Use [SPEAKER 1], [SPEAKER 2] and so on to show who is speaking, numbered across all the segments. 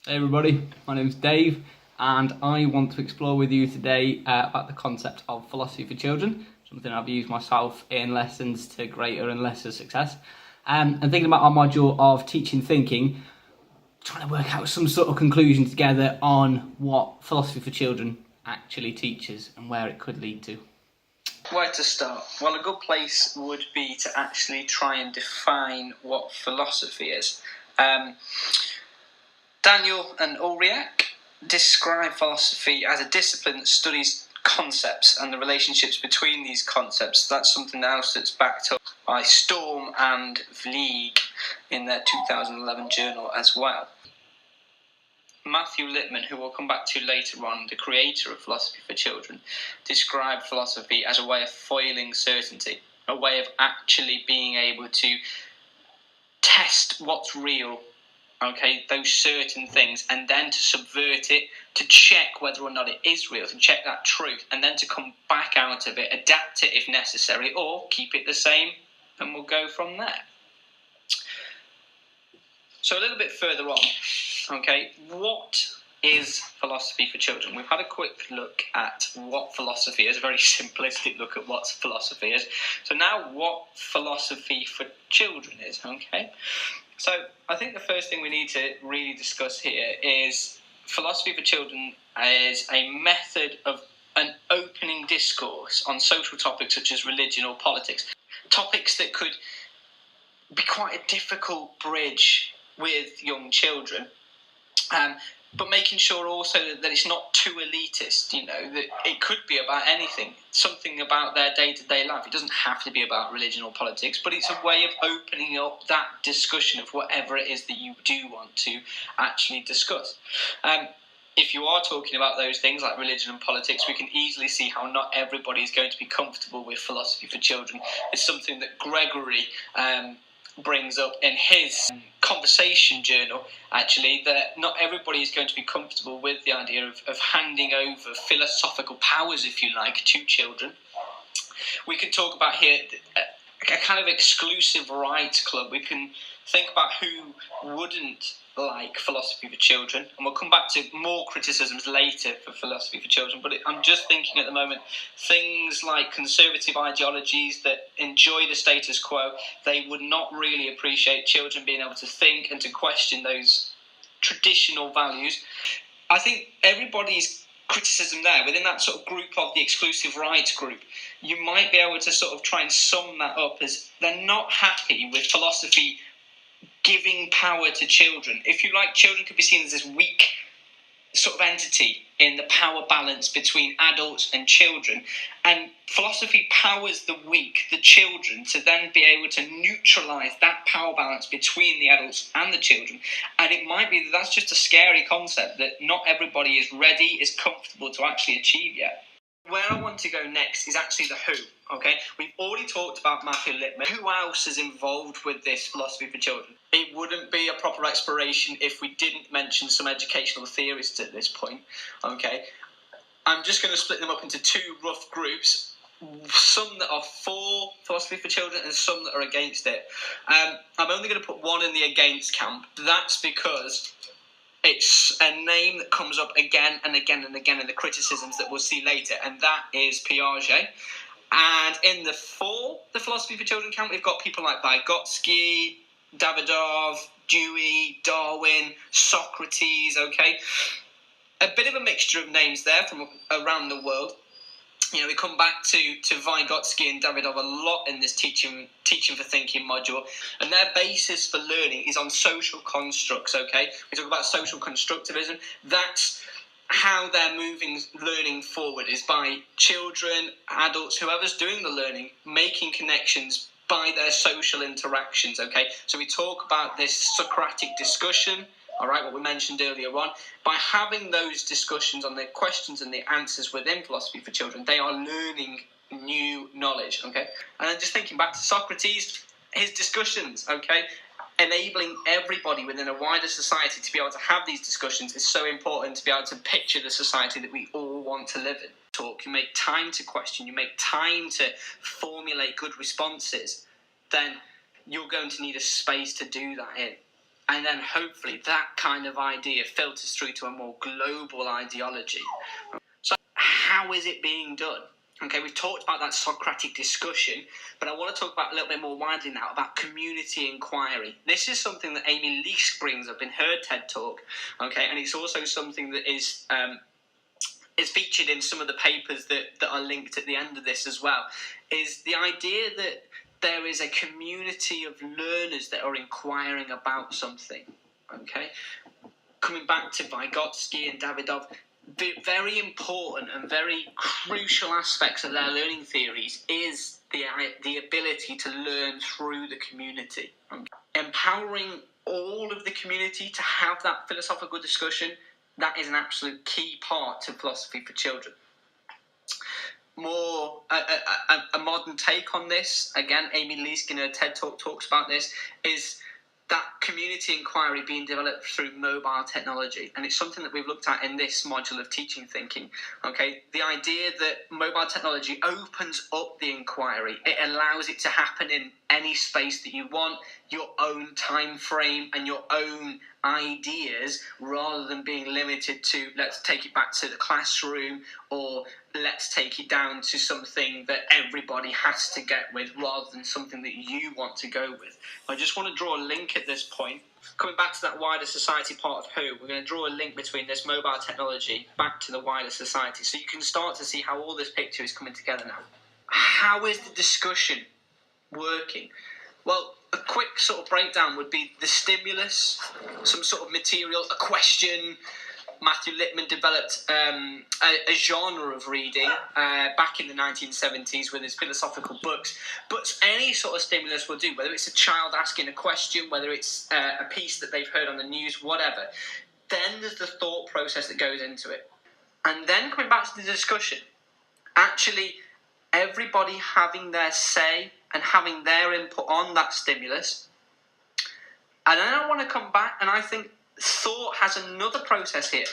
[SPEAKER 1] Hey everybody, my name's Dave and I want to explore with you today about the concept of philosophy for children, something I've used myself in lessons to greater and lesser success. And thinking about our module of teaching thinking, trying to work out some sort of conclusion together on what philosophy for children actually teaches and where it could lead to.
[SPEAKER 2] Where to start? Well, a good place would be to actually try and define what philosophy is. Daniel and Ulrich describe philosophy as a discipline that studies concepts and the relationships between these concepts. That's something else that's backed up by Storm and Vlieg in their 2011 journal as well. Matthew Lippmann, who we'll come back to later on, the creator of Philosophy for Children, described philosophy as a way of foiling certainty, a way of actually being able to test what's real, okay, those certain things, and then to subvert it, to check whether or not it is real, to check that truth, and then to come back out of it, adapt it if necessary, or keep it the same, and we'll go from there. So a little bit further on, okay, what is philosophy for children? We've had a quick look at what philosophy is, a very simplistic look at what philosophy is. So now what philosophy for children is, okay? So I think the first thing we need to really discuss here is philosophy for children is a method of an opening discourse on social topics such as religion or politics. Topics that could be quite a difficult bridge with young children. But making sure also that it's not too elitist, that it could be about anything, something about their day-to-day life. It doesn't have to be about religion or politics, but it's a way of opening up that discussion of whatever it is that you do want to actually discuss. If you are talking about those things like religion and politics, we can easily see how not everybody is going to be comfortable with philosophy for children. It's something that Gregory brings up in his conversation journal, actually, that not everybody is going to be comfortable with the idea of handing over philosophical powers, if you like, to children. We can talk about here a kind of exclusive rights club. We can think about who wouldn't like philosophy for children, and we'll come back to more criticisms later for philosophy for children, but I'm just thinking at the moment, things like conservative ideologies that enjoy the status quo, they would not really appreciate children being able to think and to question those traditional values. I think everybody's criticism there, within that sort of group of the exclusive rights group, you might be able to sort of try and sum that up as they're not happy with philosophy giving power to children. If you like, children could be seen as this weak sort of entity in the power balance between adults and children. And philosophy powers the weak, the children, to then be able to neutralise that power balance between the adults and the children. And it might be that that's just a scary concept that not everybody is ready, is comfortable to actually achieve yet. Where I want to go next is actually the who, okay? We've already talked about Matthew Lippmann. Who else is involved with this philosophy for children? It wouldn't be a proper exploration if we didn't mention some educational theorists at this point, okay? I'm just going to split them up into two rough groups, some that are for philosophy for children and some that are against it. I'm only going to put one in the against camp. That's because it's a name that comes up again and again and again in the criticisms that we'll see later, and that is Piaget. And in the philosophy for children camp, we've got people like Vygotsky, Davidov, Dewey, Darwin, Socrates, okay? A bit of a mixture of names there from around the world. We come back to Vygotsky and Davidov a lot in this teaching for thinking module, and their basis for learning is on social constructs, okay? We talk about social constructivism. That's how they're moving learning forward, is by children, adults, whoever's doing the learning, making connections by their social interactions, okay? So we talk about this Socratic discussion, all right, what we mentioned earlier on. By having those discussions on the questions and the answers within philosophy for children, they are learning new knowledge, okay? And then just thinking back to Socrates, his discussions, okay? Enabling everybody within a wider society to be able to have these discussions is so important, to be able to picture the society that we all want to live in. You make time to question, you make time to formulate good responses, then you're going to need a space to do that in. and then hopefully that kind of idea filters through to a more global ideology. So how is it being done? Okay, we've talked about that Socratic discussion, but I want to talk about a little bit more widely now about community inquiry. This is something that Amy Leask brings up in her TED Talk, okay, and it's also something that is featured in some of the papers that are linked at the end of this as well, is the idea that there is a community of learners that are inquiring about something, okay? Coming back to Vygotsky and Davidov, very important and very crucial aspects of their learning theories is the ability to learn through the community. Empowering all of the community to have that philosophical discussion, that is an absolute key part to philosophy for children. More a modern take on this, again, Amy Leask in her TED Talk talks about this, is that community inquiry being developed through mobile technology. And it's something that we've looked at in this module of teaching thinking. Okay, the idea that mobile technology opens up the inquiry. It allows it to happen in any space that you want, your own time frame and your own ideas, rather than being limited to, let's take it back to the classroom, or let's take it down to something that everybody has to get with, rather than something that you want to go with. I just want to draw a link at this point. Coming back to that wider society part of Who, we're going to draw a link between this mobile technology back to the wider society, so you can start to see how all this picture is coming together now. How is the discussion working? Well, a quick sort of breakdown would be the stimulus, some sort of material, a question. Matthew Lippmann developed a genre of reading back in the 1970s with his philosophical books. But any sort of stimulus will do, whether it's a child asking a question, whether it's a piece that they've heard on the news, whatever. Then there's the thought process that goes into it. And then coming back to the discussion, actually everybody having their say and having their input on that stimulus. And then I want to come back, and I think thought has another process here.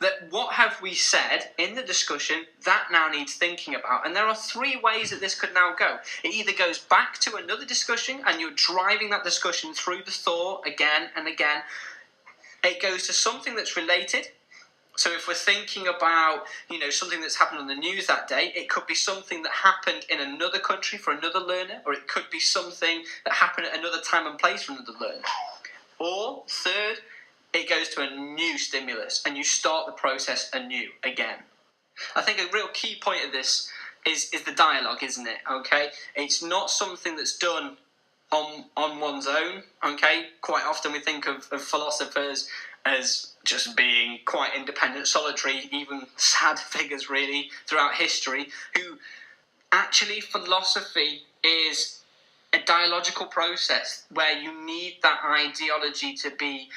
[SPEAKER 2] That what have we said in the discussion, that now needs thinking about. And there are three ways that this could now go. It either goes back to another discussion and you're driving that discussion through the thought again and again. It goes to something that's related. So if we're thinking about, something that's happened on the news that day, it could be something that happened in another country for another learner, or it could be something that happened at another time and place for another learner. Or third, it goes to a new stimulus and you start the process anew again. I think a real key point of this is the dialogue, isn't it? Okay, it's not something that's done on one's own. Okay, quite often we think of philosophers as just being quite independent, solitary, even sad figures really throughout history, who actually philosophy is a dialogical process where you need that ideology to be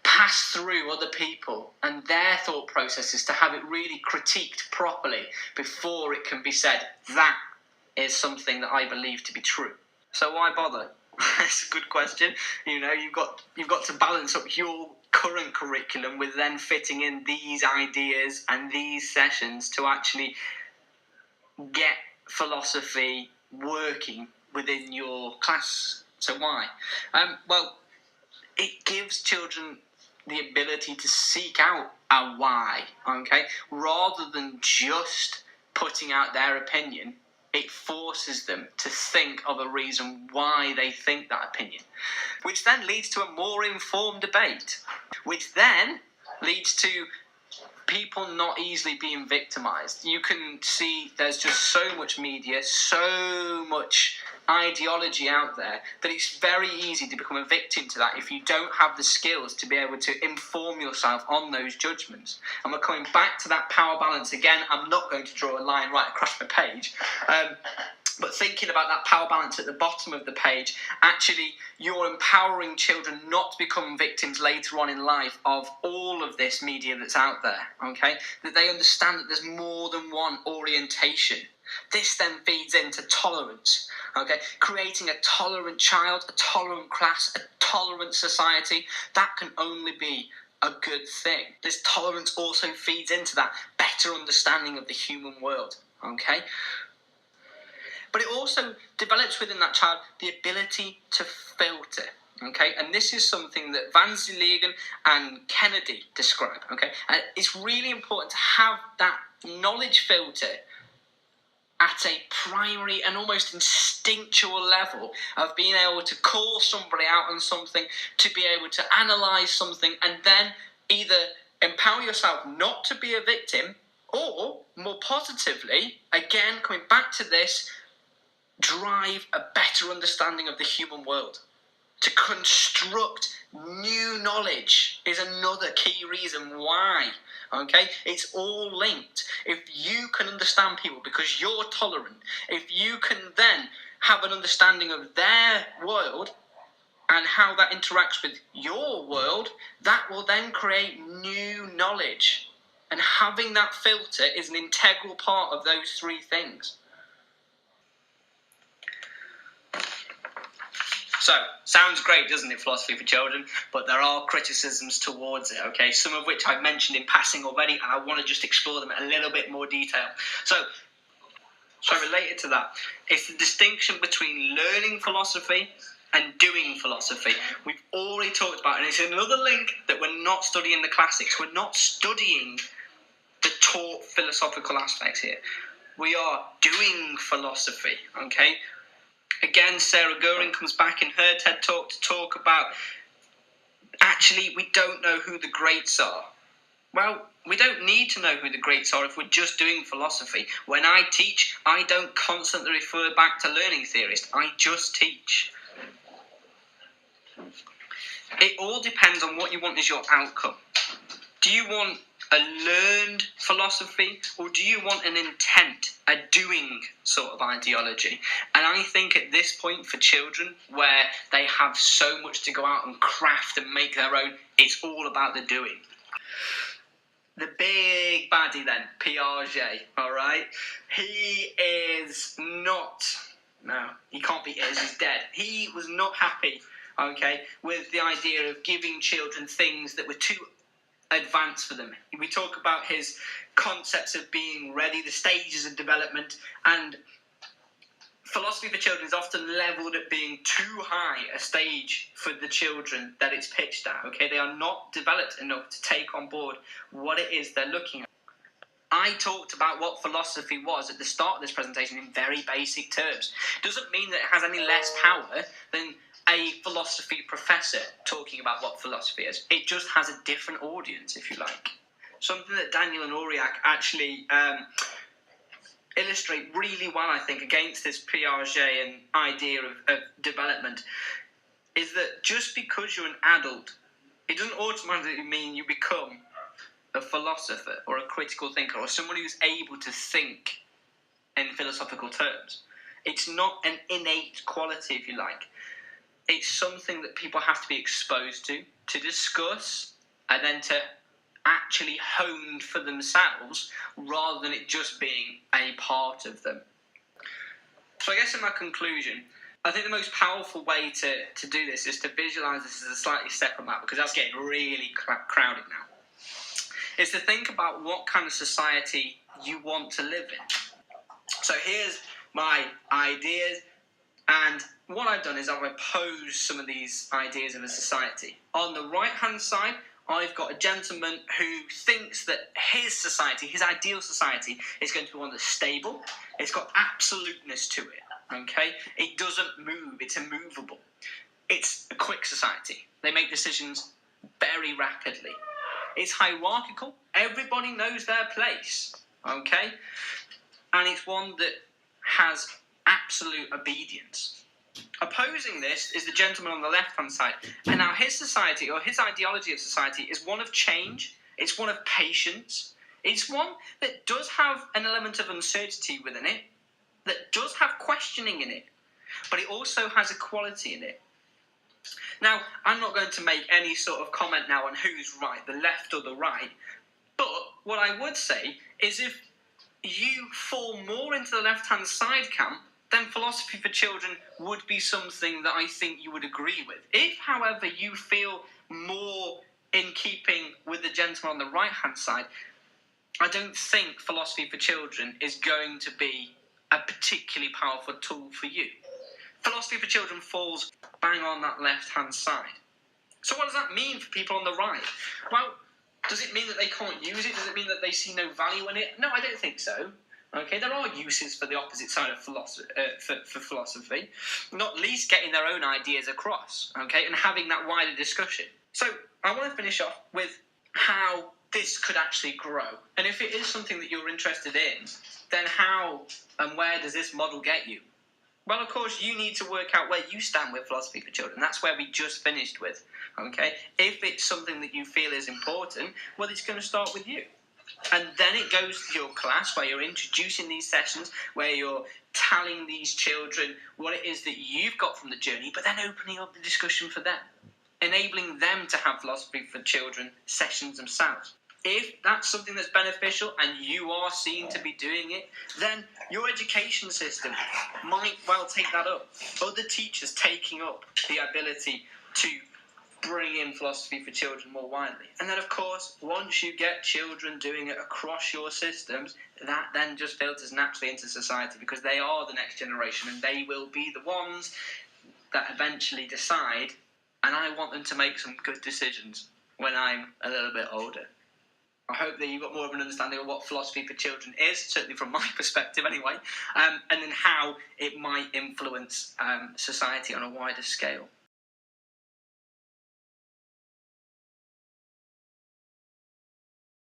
[SPEAKER 2] passed through other people and their thought processes, to have it really critiqued properly before it can be said, that is something that I believe to be true. So why bother? That's a good question. You've got to balance up your current curriculum with then fitting in these ideas and these sessions to actually get philosophy working within your class. So why? Well, it gives children the ability to seek out a why, okay? Rather than just putting out their opinion, it forces them to think of a reason why they think that opinion, which then leads to a more informed debate, which then leads to people not easily being victimised. You can see there's just so much media, so much ideology out there, that it's very easy to become a victim to that if you don't have the skills to be able to inform yourself on those judgments. And we're coming back to that power balance again. I'm not going to draw a line right across my page, but thinking about that power balance at the bottom of the page, actually you're empowering children not to become victims later on in life of all of this media that's out there, okay? That they understand that there's more than one orientation. This then feeds into tolerance, okay? Creating a tolerant child, a tolerant class, a tolerant society, that can only be a good thing. This tolerance also feeds into that better understanding of the human world, okay? But it also develops within that child the ability to filter, Okay, and this is something that Van Zilegen and Kennedy describe. Okay, and it's really important to have that knowledge filter at a primary and almost instinctual level of being able to call somebody out on something, to be able to analyse something, and then either empower yourself not to be a victim, or more positively, again, coming back to this, drive a better understanding of the human world. To construct new knowledge is another key reason why. Okay, it's all linked. If you can understand people because you're tolerant, if you can then have an understanding of their world and how that interacts with your world, that will then create new knowledge. And having that filter is an integral part of those three things. So, sounds great, doesn't it, philosophy for children? But there are criticisms towards it, okay? Some of which I've mentioned in passing already, and I want to just explore them in a little bit more detail. So related to that, it's the distinction between learning philosophy and doing philosophy. We've already talked about it, and it's another link that we're not studying the classics. We're not studying the taught philosophical aspects here. We are doing philosophy, okay? Again, Sarah Goering comes back in her TED Talk to talk about, actually, we don't know who the greats are. Well, we don't need to know who the greats are if we're just doing philosophy. When I teach, I don't constantly refer back to learning theorists. I just teach. It all depends on what you want as your outcome. Do you want a learned philosophy, or do you want an intent, a doing sort of ideology? And I think at this point for children, where they have so much to go out and craft and make their own, it's all about the doing. The big baddie then, Piaget, all right? He is not, no, he can't be is, he's dead. He was not happy, okay, with the idea of giving children things that were too advanced for them. We talk about his concepts of being ready, the stages of development, and philosophy for children is often levelled at being too high a stage for the children that it's pitched at. Okay, they are not developed enough to take on board what it is they're looking at. I talked about what philosophy was at the start of this presentation in very basic terms. Doesn't mean that it has any less power than a philosophy professor talking about what philosophy is. It just has a different audience, if you like. Something that Daniel and Auriac actually illustrate really well, I think, against this Piagetian idea of development, is that just because you're an adult, it doesn't automatically mean you become a philosopher or a critical thinker or someone who's able to think in philosophical terms. It's not an innate quality, if you like. It's something that people have to be exposed to discuss, and then to actually hone for themselves, rather than it just being a part of them. So I guess in my conclusion, I think the most powerful way to do this is to visualise this as a slightly separate map, because that's getting really crowded now. Is to think about what kind of society you want to live in. So here's my ideas, and what I've done is I've opposed some of these ideas of a society. On the right-hand side, I've got a gentleman who thinks that his society, his ideal society, is going to be one that's stable. It's got absoluteness to it, okay? It doesn't move, it's immovable. It's a quick society. They make decisions very rapidly. It's hierarchical. Everybody knows their place, okay? And it's one that has absolute obedience. Opposing this is the gentleman on the left-hand side. And now his society, or his ideology of society, is one of change. It's one of patience. It's one that does have an element of uncertainty within it, that does have questioning in it, but it also has equality in it. Now, I'm not going to make any sort of comment now on who's right, the left or the right, but what I would say is if you fall more into the left-hand side camp, then philosophy for children would be something that I think you would agree with. If, however, you feel more in keeping with the gentleman on the right-hand side, I don't think philosophy for children is going to be a particularly powerful tool for you. philosophy for children falls bang on that left-hand side. So what does that mean for people on the right? Well, does it mean that they can't use it? Does it mean that they see no value in it? No, I don't think so. Okay, there are uses for the opposite side of philosophy, for philosophy, not least getting their own ideas across, okay, and having that wider discussion. So I want to finish off with how this could actually grow. And if it is something that you're interested in, then how and where does this model get you? Well, of course, you need to work out where you stand with philosophy for children. That's where we just finished with, okay? If it's something that you feel is important, well, it's going to start with you. And then it goes to your class where you're introducing these sessions, where you're telling these children what it is that you've got from the journey, but then opening up the discussion for them, enabling them to have philosophy for children sessions themselves. If that's something that's beneficial and you are seen to be doing it, then your education system might well take that up. Other teachers taking up the ability to bring in philosophy for children more widely. And then, of course, once you get children doing it across your systems, that then just filters naturally into society, because they are the next generation and they will be the ones that eventually decide, and I want them to make some good decisions when I'm a little bit older. I hope that you've got more of an understanding of what philosophy for children is, certainly from my perspective anyway, and then how it might influence society on a wider scale.